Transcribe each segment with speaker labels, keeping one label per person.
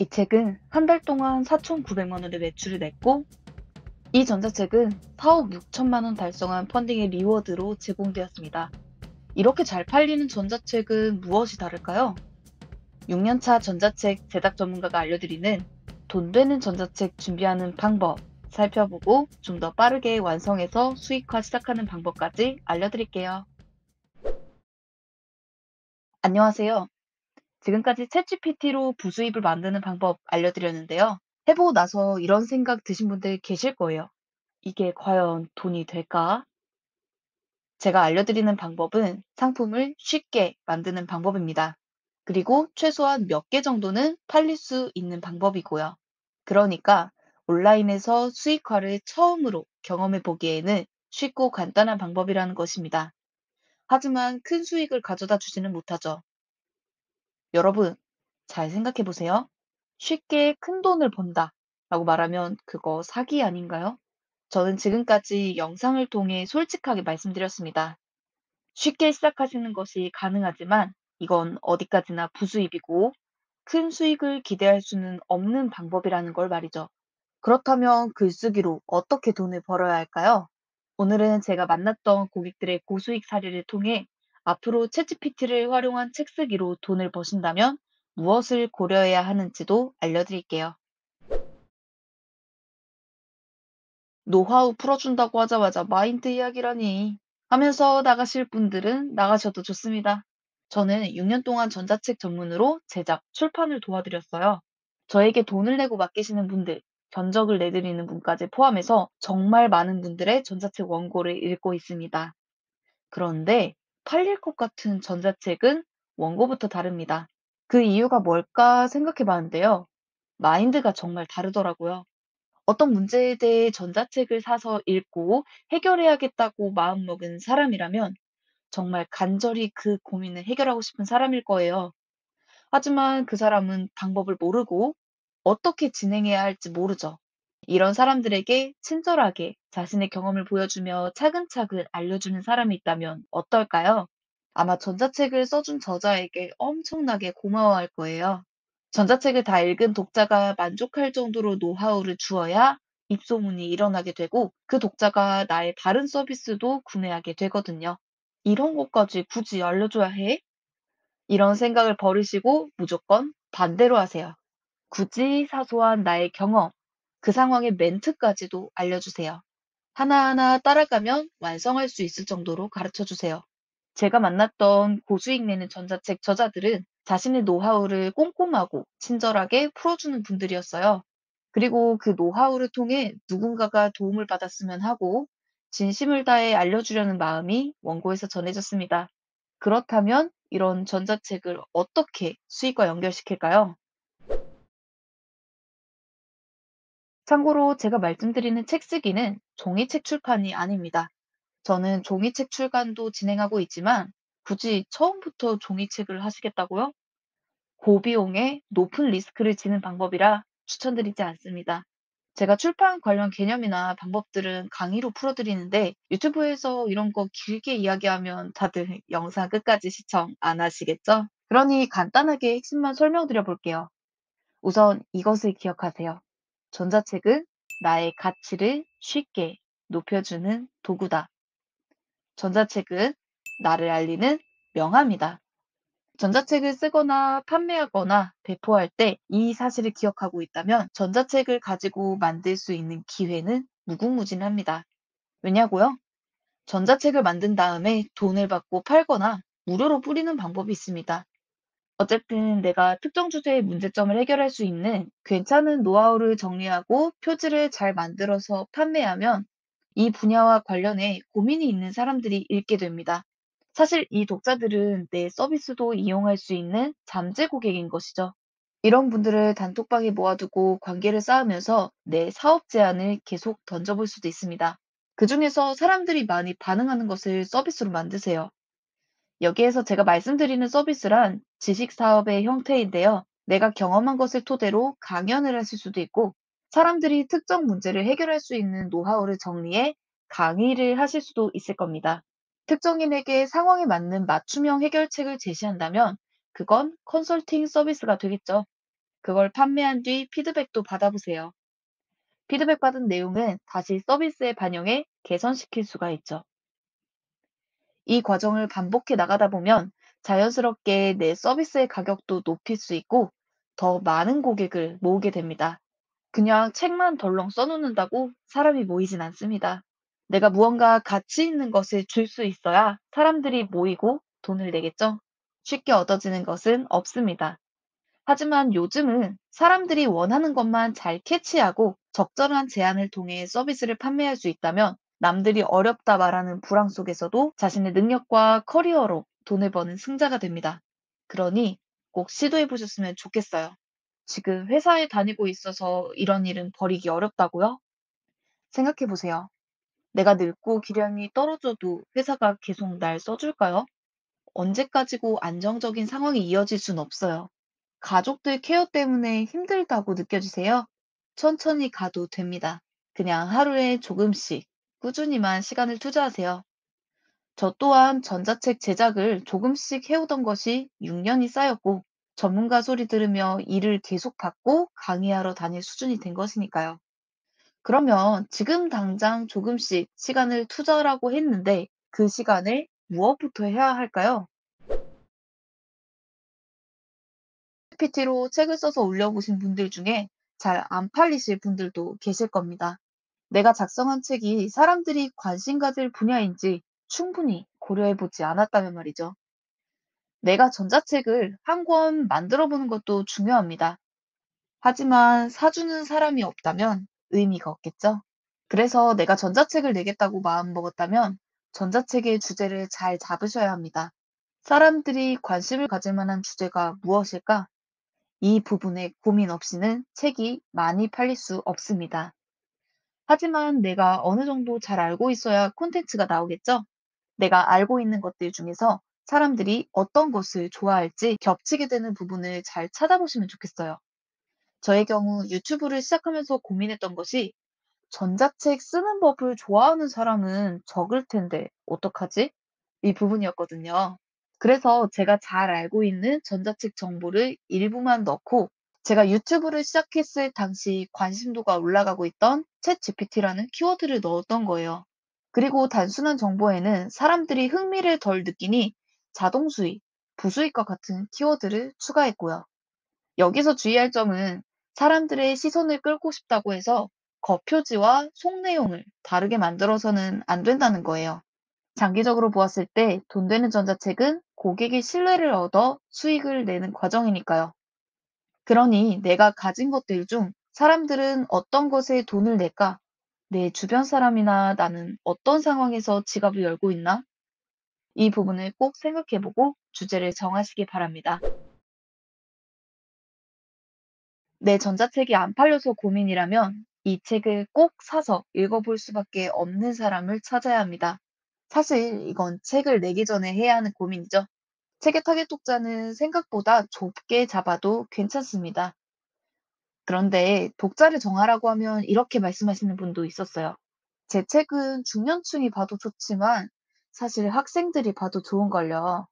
Speaker 1: 이 책은 한 달 동안 4,900만 원의 매출을 냈고, 이 전자책은 4억 6천만 원 달성한 펀딩의 리워드로 제공되었습니다. 이렇게 잘 팔리는 전자책은 무엇이 다를까요? 6년차 전자책 제작 전문가가 알려드리는 돈 되는 전자책 준비하는 방법 살펴보고 좀 더 빠르게 완성해서 수익화 시작하는 방법까지 알려드릴게요. 안녕하세요. 지금까지 챗GPT로 부수입을 만드는 방법 알려드렸는데요. 해보고 나서 이런 생각 드신 분들 계실 거예요. 이게 과연 돈이 될까? 제가 알려드리는 방법은 상품을 쉽게 만드는 방법입니다. 그리고 최소한 몇 개 정도는 팔릴 수 있는 방법이고요. 그러니까 온라인에서 수익화를 처음으로 경험해 보기에는 쉽고 간단한 방법이라는 것입니다. 하지만 큰 수익을 가져다 주지는 못하죠. 여러분, 잘 생각해 보세요. 쉽게 큰 돈을 번다 라고 말하면 그거 사기 아닌가요? 저는 지금까지 영상을 통해 솔직하게 말씀드렸습니다. 쉽게 시작하시는 것이 가능하지만 이건 어디까지나 부수입이고 큰 수익을 기대할 수는 없는 방법이라는 걸 말이죠. 그렇다면 글쓰기로 어떻게 돈을 벌어야 할까요? 오늘은 제가 만났던 고객들의 고수익 사례를 통해 앞으로 챗GPT를 활용한 책쓰기로 돈을 버신다면 무엇을 고려해야 하는지도 알려드릴게요. 노하우 풀어준다고 하자마자 마인드 이야기라니 하면서 나가실 분들은 나가셔도 좋습니다. 저는 6년 동안 전자책 전문으로 제작, 출판을 도와드렸어요. 저에게 돈을 내고 맡기시는 분들, 견적을 내드리는 분까지 포함해서 정말 많은 분들의 전자책 원고를 읽고 있습니다. 그런데 팔릴 것 같은 전자책은 원고부터 다릅니다. 그 이유가 뭘까 생각해 봤는데요. 마인드가 정말 다르더라고요. 어떤 문제에 대해 전자책을 사서 읽고 해결해야겠다고 마음먹은 사람이라면 정말 간절히 그 고민을 해결하고 싶은 사람일 거예요. 하지만 그 사람은 방법을 모르고 어떻게 진행해야 할지 모르죠. 이런 사람들에게 친절하게 자신의 경험을 보여주며 차근차근 알려주는 사람이 있다면 어떨까요? 아마 전자책을 써준 저자에게 엄청나게 고마워할 거예요. 전자책을 다 읽은 독자가 만족할 정도로 노하우를 주어야 입소문이 일어나게 되고 그 독자가 나의 다른 서비스도 구매하게 되거든요. 이런 것까지 굳이 알려줘야 해? 이런 생각을 버리시고 무조건 반대로 하세요. 굳이 사소한 나의 경험, 그 상황의 멘트까지도 알려주세요. 하나하나 따라가면 완성할 수 있을 정도로 가르쳐 주세요. 제가 만났던 고수익 내는 전자책 저자들은 자신의 노하우를 꼼꼼하고 친절하게 풀어주는 분들이었어요. 그리고 그 노하우를 통해 누군가가 도움을 받았으면 하고 진심을 다해 알려주려는 마음이 원고에서 전해졌습니다. 그렇다면 이런 전자책을 어떻게 수익과 연결시킬까요? 참고로 제가 말씀드리는 책 쓰기는 종이책 출판이 아닙니다. 저는 종이책 출간도 진행하고 있지만 굳이 처음부터 종이책을 하시겠다고요? 고비용에 높은 리스크를 지는 방법이라 추천드리지 않습니다. 제가 출판 관련 개념이나 방법들은 강의로 풀어드리는데 유튜브에서 이런 거 길게 이야기하면 다들 영상 끝까지 시청 안 하시겠죠? 그러니 간단하게 핵심만 설명드려 볼게요. 우선 이것을 기억하세요. 전자책은 나의 가치를 쉽게 높여주는 도구다. 전자책은 나를 알리는 명함이다. 전자책을 쓰거나 판매하거나 배포할 때 이 사실을 기억하고 있다면 전자책을 가지고 만들 수 있는 기회는 무궁무진합니다. 왜냐고요? 전자책을 만든 다음에 돈을 받고 팔거나 무료로 뿌리는 방법이 있습니다. 어쨌든 내가 특정 주제의 문제점을 해결할 수 있는 괜찮은 노하우를 정리하고 표지를 잘 만들어서 판매하면 이 분야와 관련해 고민이 있는 사람들이 읽게 됩니다. 사실 이 독자들은 내 서비스도 이용할 수 있는 잠재 고객인 것이죠. 이런 분들을 단톡방에 모아두고 관계를 쌓으면서 내 사업 제안을 계속 던져볼 수도 있습니다. 그 중에서 사람들이 많이 반응하는 것을 서비스로 만드세요. 여기에서 제가 말씀드리는 서비스란 지식 사업의 형태인데요. 내가 경험한 것을 토대로 강연을 하실 수도 있고, 사람들이 특정 문제를 해결할 수 있는 노하우를 정리해 강의를 하실 수도 있을 겁니다. 특정인에게 상황에 맞는 맞춤형 해결책을 제시한다면 그건 컨설팅 서비스가 되겠죠. 그걸 판매한 뒤 피드백도 받아보세요. 피드백 받은 내용은 다시 서비스에 반영해 개선시킬 수가 있죠. 이 과정을 반복해 나가다 보면 자연스럽게 내 서비스의 가격도 높일 수 있고 더 많은 고객을 모으게 됩니다. 그냥 책만 덜렁 써놓는다고 사람이 모이진 않습니다. 내가 무언가 가치 있는 것을 줄 수 있어야 사람들이 모이고 돈을 내겠죠? 쉽게 얻어지는 것은 없습니다. 하지만 요즘은 사람들이 원하는 것만 잘 캐치하고 적절한 제한을 통해 서비스를 판매할 수 있다면 남들이 어렵다 말하는 불황 속에서도 자신의 능력과 커리어로 돈을 버는 승자가 됩니다. 그러니 꼭 시도해 보셨으면 좋겠어요. 지금 회사에 다니고 있어서 이런 일은 벌이기 어렵다고요? 생각해 보세요. 내가 늙고 기량이 떨어져도 회사가 계속 날 써줄까요? 언제까지고 안정적인 상황이 이어질 순 없어요. 가족들 케어 때문에 힘들다고 느껴지세요? 천천히 가도 됩니다. 그냥 하루에 조금씩 꾸준히만 시간을 투자하세요. 저 또한 전자책 제작을 조금씩 해오던 것이 6년이 쌓였고 전문가 소리 들으며 일을 계속 받고 강의하러 다닐 수준이 된 것이니까요. 그러면 지금 당장 조금씩 시간을 투자하라고 했는데 그 시간을 무엇부터 해야 할까요? PPT로 책을 써서 올려보신 분들 중에 잘 안 팔리실 분들도 계실 겁니다. 내가 작성한 책이 사람들이 관심 가질 분야인지 충분히 고려해보지 않았다면 말이죠. 내가 전자책을 한 권 만들어 보는 것도 중요합니다. 하지만 사주는 사람이 없다면 의미가 없겠죠? 그래서 내가 전자책을 내겠다고 마음먹었다면 전자책의 주제를 잘 잡으셔야 합니다. 사람들이 관심을 가질 만한 주제가 무엇일까? 이 부분에 고민 없이는 책이 많이 팔릴 수 없습니다. 하지만 내가 어느 정도 잘 알고 있어야 콘텐츠가 나오겠죠? 내가 알고 있는 것들 중에서 사람들이 어떤 것을 좋아할지 겹치게 되는 부분을 잘 찾아보시면 좋겠어요. 저의 경우 유튜브를 시작하면서 고민했던 것이 전자책 쓰는 법을 좋아하는 사람은 적을 텐데 어떡하지? 이 부분이었거든요. 그래서 제가 잘 알고 있는 전자책 정보를 일부만 넣고 제가 유튜브를 시작했을 당시 관심도가 올라가고 있던 챗 GPT라는 키워드를 넣었던 거예요. 그리고 단순한 정보에는 사람들이 흥미를 덜 느끼니 자동 수익, 부수익과 같은 키워드를 추가했고요. 여기서 주의할 점은 사람들의 시선을 끌고 싶다고 해서 겉표지와 속 내용을 다르게 만들어서는 안 된다는 거예요. 장기적으로 보았을 때 돈 되는 전자책은 고객의 신뢰를 얻어 수익을 내는 과정이니까요. 그러니 내가 가진 것들 중 사람들은 어떤 것에 돈을 낼까? 내 주변 사람이나 나는 어떤 상황에서 지갑을 열고 있나? 이 부분을 꼭 생각해보고 주제를 정하시기 바랍니다. 내 전자책이 안 팔려서 고민이라면 이 책을 꼭 사서 읽어볼 수밖에 없는 사람을 찾아야 합니다. 사실 이건 책을 내기 전에 해야 하는 고민이죠. 책의 타겟 독자는 생각보다 좁게 잡아도 괜찮습니다. 그런데 독자를 정하라고 하면 이렇게 말씀하시는 분도 있었어요. 제 책은 중년층이 봐도 좋지만 사실 학생들이 봐도 좋은걸요.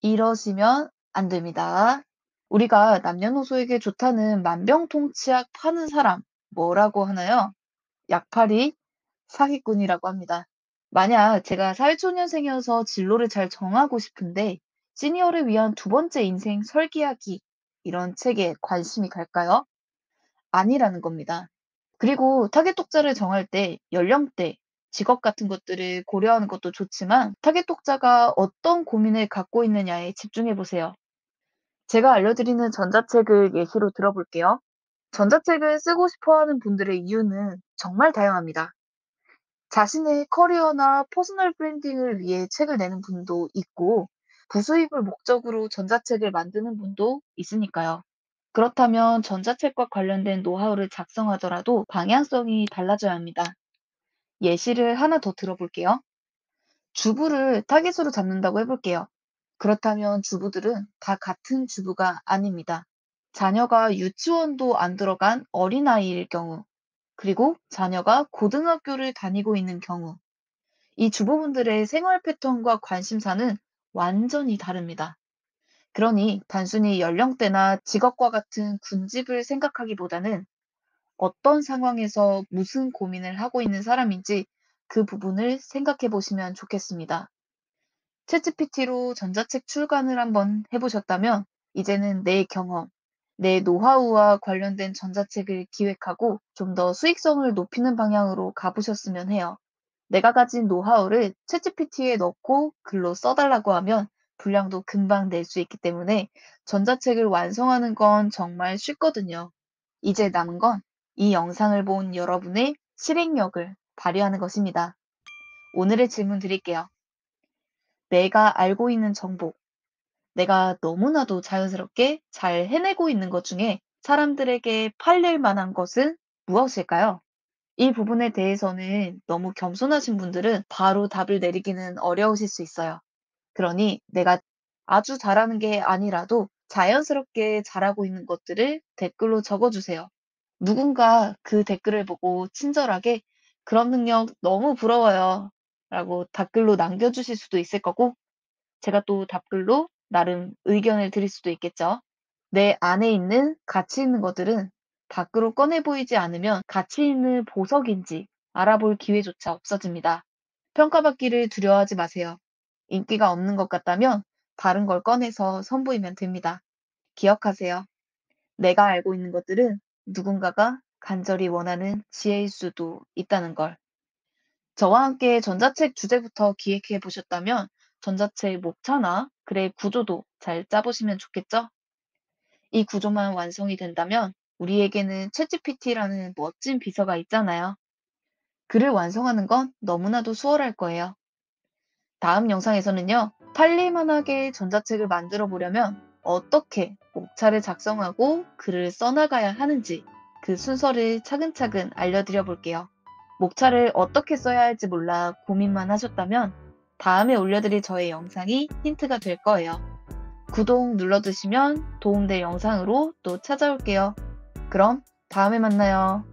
Speaker 1: 이러시면 안 됩니다. 우리가 남녀노소에게 좋다는 만병통치약 파는 사람, 뭐라고 하나요? 약팔이 사기꾼이라고 합니다. 만약 제가 사회초년생이어서 진로를 잘 정하고 싶은데 시니어를 위한 두 번째 인생 설계하기 이런 책에 관심이 갈까요? 아니라는 겁니다. 그리고 타겟 독자를 정할 때 연령대, 직업 같은 것들을 고려하는 것도 좋지만 타겟 독자가 어떤 고민을 갖고 있느냐에 집중해 보세요. 제가 알려드리는 전자책을 예시로 들어볼게요. 전자책을 쓰고 싶어 하는 분들의 이유는 정말 다양합니다. 자신의 커리어나 퍼스널 브랜딩을 위해 책을 내는 분도 있고, 부수입을 목적으로 전자책을 만드는 분도 있으니까요. 그렇다면 전자책과 관련된 노하우를 작성하더라도 방향성이 달라져야 합니다. 예시를 하나 더 들어볼게요. 주부를 타깃으로 잡는다고 해볼게요. 그렇다면 주부들은 다 같은 주부가 아닙니다. 자녀가 유치원도 안 들어간 어린아이일 경우, 그리고 자녀가 고등학교를 다니고 있는 경우, 이 주부분들의 생활 패턴과 관심사는 완전히 다릅니다. 그러니 단순히 연령대나 직업과 같은 군집을 생각하기보다는 어떤 상황에서 무슨 고민을 하고 있는 사람인지 그 부분을 생각해 보시면 좋겠습니다. 챗GPT로 전자책 출간을 한번 해보셨다면 이제는 내 경험, 내 노하우와 관련된 전자책을 기획하고 좀 더 수익성을 높이는 방향으로 가보셨으면 해요. 내가 가진 노하우를 챗GPT에 넣고 글로 써달라고 하면 분량도 금방 낼 수 있기 때문에 전자책을 완성하는 건 정말 쉽거든요. 이제 남은 건 이 영상을 본 여러분의 실행력을 발휘하는 것입니다. 오늘의 질문 드릴게요. 내가 알고 있는 정보, 내가 너무나도 자연스럽게 잘 해내고 있는 것 중에 사람들에게 팔릴 만한 것은 무엇일까요? 이 부분에 대해서는 너무 겸손하신 분들은 바로 답을 내리기는 어려우실 수 있어요. 그러니 내가 아주 잘하는 게 아니라도 자연스럽게 잘하고 있는 것들을 댓글로 적어주세요. 누군가 그 댓글을 보고 친절하게 그런 능력 너무 부러워요. 라고 댓글로 남겨주실 수도 있을 거고, 제가 또 답글로 나름 의견을 드릴 수도 있겠죠. 내 안에 있는 가치 있는 것들은 밖으로 꺼내 보이지 않으면 가치 있는 보석인지 알아볼 기회조차 없어집니다. 평가받기를 두려워하지 마세요. 인기가 없는 것 같다면 다른 걸 꺼내서 선보이면 됩니다. 기억하세요. 내가 알고 있는 것들은 누군가가 간절히 원하는 지혜일 수도 있다는 걸. 저와 함께 전자책 주제부터 기획해 보셨다면 전자책 목차나 글의 구조도 잘 짜보시면 좋겠죠? 이 구조만 완성이 된다면 우리에게는 챗GPT라는 멋진 비서가 있잖아요. 글을 완성하는 건 너무나도 수월할 거예요. 다음 영상에서는요, 팔릴만하게 전자책을 만들어 보려면 어떻게 목차를 작성하고 글을 써나가야 하는지 그 순서를 차근차근 알려드려 볼게요. 목차를 어떻게 써야 할지 몰라 고민만 하셨다면 다음에 올려드릴 저의 영상이 힌트가 될 거예요. 구독 눌러주시면 도움될 영상으로 또 찾아올게요. 그럼 다음에 만나요.